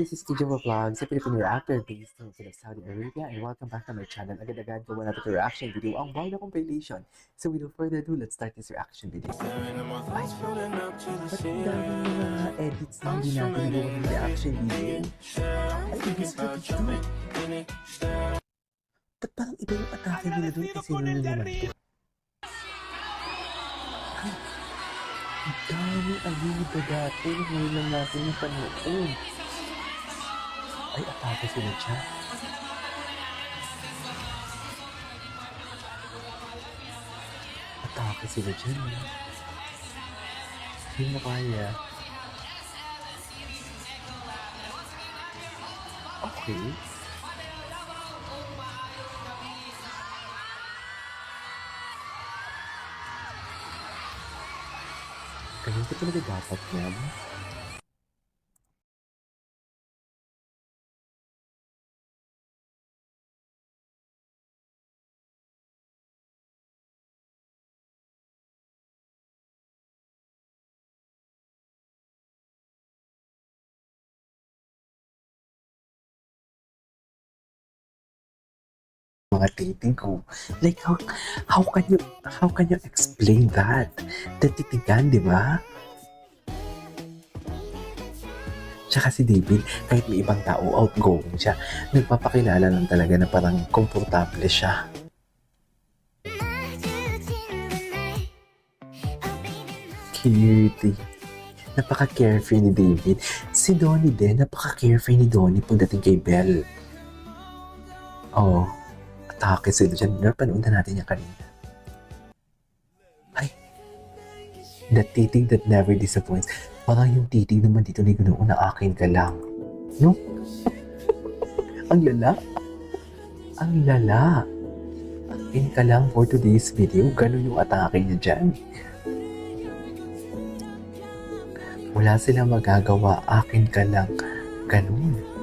this is Kijava Vlogs, a Filipino actor based in Saudi Arabia, and welcome back to my channel. Agad-agad gawa natin yung reaction video, ang Barda compilation. So without further ado, let's start this reaction video. Ay, ba't ang daming mga edits na hindi natin nagawa ng reaction video? Ay, ibig sabihin ito. Ba't parang iba yung atake nila doon kasi sino na naman ito? Ay, ang daming ayuda dati. Ngayon lang natin napanood. Ay, atake sila dyan. Atake sila dyan. Hindi mo kaya. Okay. Ganun ka talaga dapat yan. Mga dating ko. Like, how can you explain that? Tatitigan, di ba? Tsaka si David, kahit may ibang tao, outgoing siya. Nagpapakilala lang talaga na parang komportable siya. Cute. Napaka-carefree ni David. Si Donnie din, napaka-carefree ni Donnie pagdating kay Belle. Oh, atake sila dyan. Napanood na natin yan kanina. Ay, the titig that never disappoints. Parang yung titig naman dito ni Ganoon na akin ka lang. No? Ang lala. Ang lala. Akin ka lang for today's video. Ganun yung atake niya dyan. Wala silang magagawa. Akin ka lang. Ganun.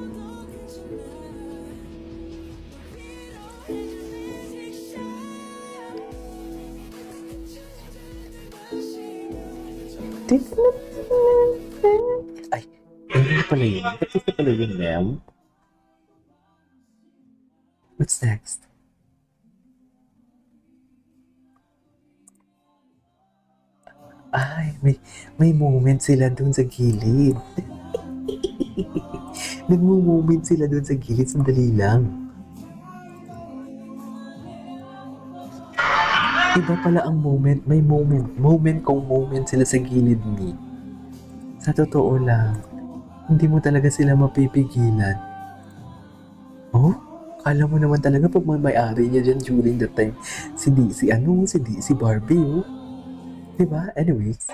Ay, ano pala yun? Ito pala yun, ma'am. What's next? Ay, may moment sila dun sa gilid. Nagmo-moment sila dun sa gilid. Sandali lang. Iba pala ang moment. May moment. Moment sila sa gilid ni. Sa totoo lang, hindi mo talaga sila mapipigilan. Oh? Kala mo naman talaga pag may-ari niya dyan during that time, si Barbie, oh. Diba? Anyways,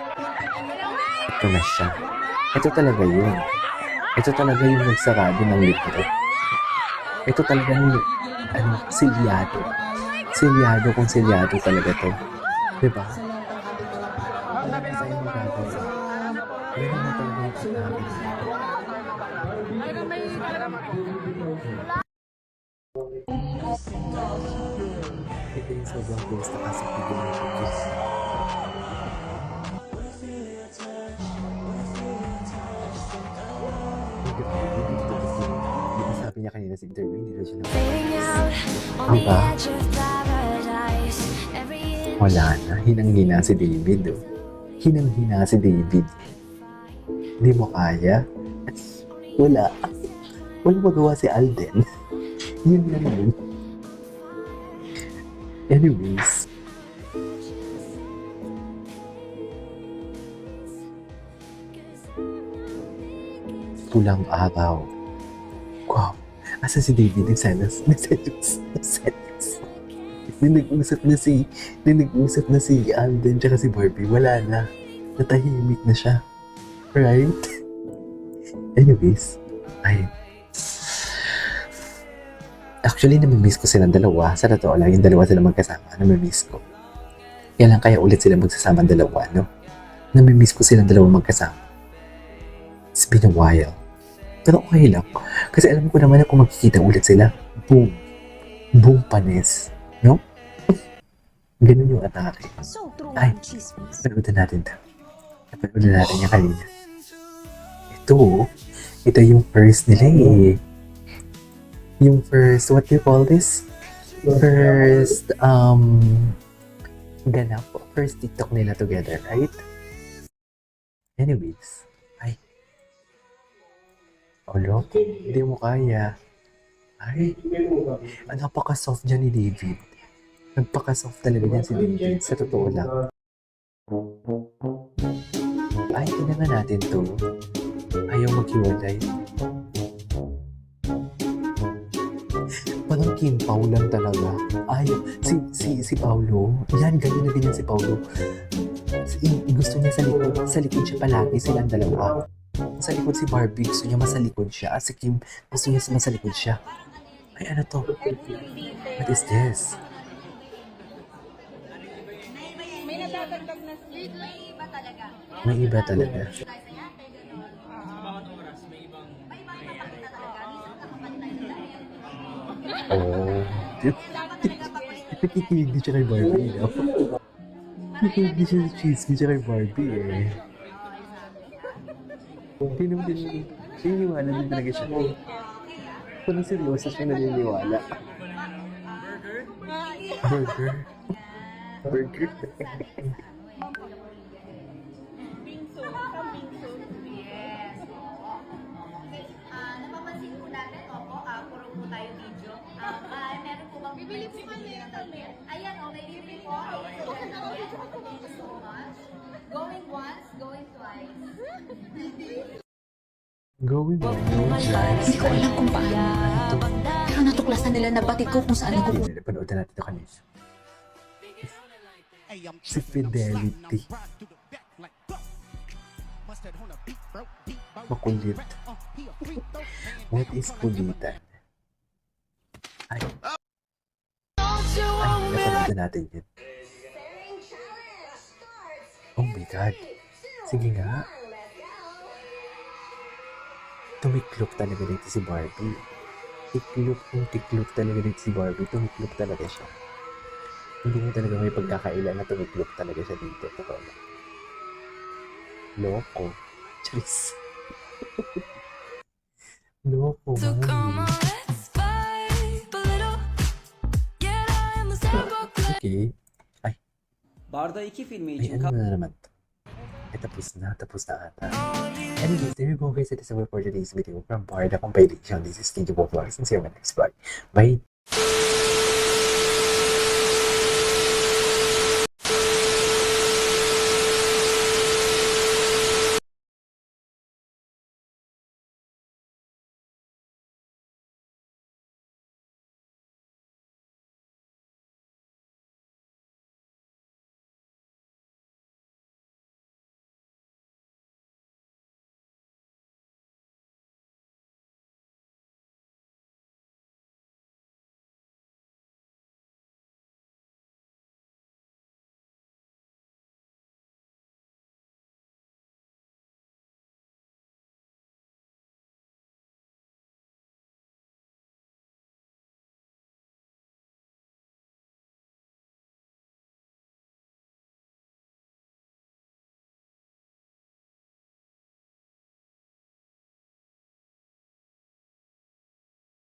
ito na siya. Ito talaga yun. Ito talaga yung nagsarado ng libro. Ito talaga yung, silyado. Silyado talaga to. Diba? Wala na tayong magagawa. Wala na talaga yung sinabi. Ito yung sobrang close na kasi video ng cookies. Diba sabi niya kanina sa interview, hindi na siya aba, wala na. Hinang-hina si David, oh. Hinang-hina si David. Hindi mo kaya? Wala. Walang magawa si Alden. Yun lang yun. Anyways. Pulang araw. Wow. Asa si David? Nagselos. Nag-usap na si Alden tsaka si Barbie. Wala na. Natahimik na siya. Right? Anyways. Actually, namimiss ko silang dalawa. Sa totoo lang, yung dalawa sila magkasama. Namimiss ko. Kaya lang kaya ulit sila magsasama dalawa, no? Namimiss ko silang dalawa magkasama. It's been a while. Pero okay lang. Kasi alam ko naman na kung magkikita ulit sila, boom. Boom panis. No? Ganun yung atake. Ay, napanood natin ito. Napanood natin yung kanina. Ito, Ito yung first nila eh. Yung first, what do you call this? First, ganap. First TikTok nila together, right? Anyways, ay, loko, hindi mo kaya. Ay, napaka-soft dyan ni David. Nagpaka-soft talaga dyan si David, sa totoo lang. Ay, tingnan nga natin to. Ayaw maghiwalay. Parang Kim Pao lang talaga. Ayaw, si Paulo, yan, ganyan na ganyan si Paulo. Gusto niya sa likod siya palagi silang dalawa. Sa likod si Barbie, gusto niya masalikod siya. Si Kim, gusto niya masalikod siya. Ay, ano to? What is this? May nadadagdag na sweet. May iba talaga. May iba talaga. Oh. Nakikinig din siya kay Barbie, no? Nakikinig din siya sa chismis siya kay Barbie, eh. Naniniwala din talaga siya. Kung seryoso siya naniniwala. Burger? Burger? Bingso. Isang bingso. Yes. Napapansin po natin, opo, puro po tayo video. Meron po bang Bibili po kami ng damit. Ayan, may libre po. Thank you so much. Going once, going twice. Going on, going twice. Hindi ko alam kung paano. Pero natuklasan nila na batid ko kung saan ako. Hindi, napanood na natin ito kanina. Si Fidelity. Makulit. What is kulitan? Ay. Ay, napanood na natin yun. Oh my God. Sige nga. Tumiklop talaga dito si Barbie. Tiklop talaga dito si Barbie. Tumiklop talaga siya. Hindi mo talaga may pagkakailan na tumiklop talaga siya dito. Totoo lang. Loko. Charis. Loko, mami. Okay. Ay, Barda 2 filmi ay için ano na naman to? Ay, tapos na ata. Anyways, there you go guys. It is over for today's video from Barda Compilation. This is Kinjo Vlogs and see you in my next vlog. Bye!